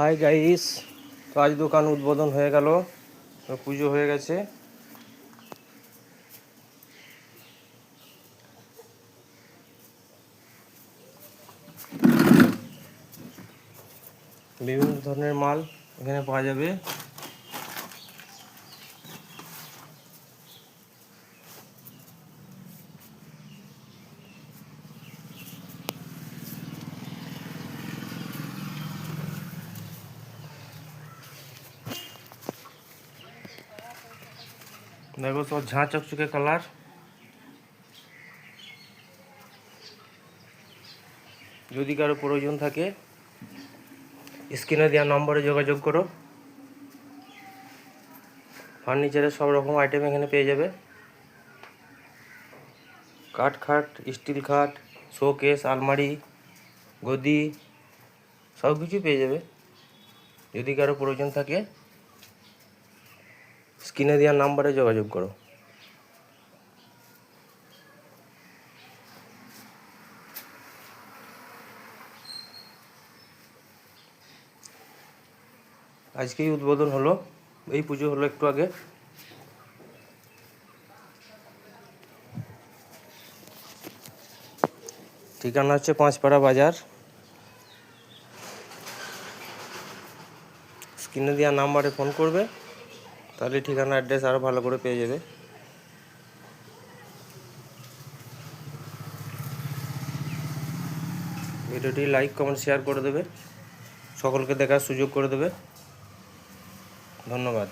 Hi guys, তো আজ দোকান উদ্বোধন হয়ে গেল, পুজো হয়ে গেছে। বিভিন্ন ধরনের মাল এখানে পাওয়া যাবে। দেখো সব ঝাঁ চকচকে কালার। যদি কারো প্রয়োজন থাকে স্ক্রিনে দেওয়া নম্বরে যোগাযোগ করো। ফার্নিচারের সব রকম আইটেম এখানে পেয়ে যাবে। কাঠ খাট, স্টিল খাট, শোকেস, আলমারি, গদি সব কিছু পেয়ে যাবে। যদি কারো প্রয়োজন থাকে স্ক্রিনে দেওয়া নম্বরে যোগাযোগ করো। আজকেই উদ্বোধন হলো, এই পুজো হলো একটু আগে। ঠিকানা হচ্ছে পাঁচপাড়া বাজার। স্ক্রিনে দেওয়া নাম্বারে ফোন করবে, তাহলে ঠিকানা অ্যাড্রেস আরও ভালো করে পেয়ে যাবে। ভিডিওটি লাইক কমেন্ট শেয়ার করে দেবে, সকলকে দেখার সুযোগ করে দেবে। ধন্যবাদ।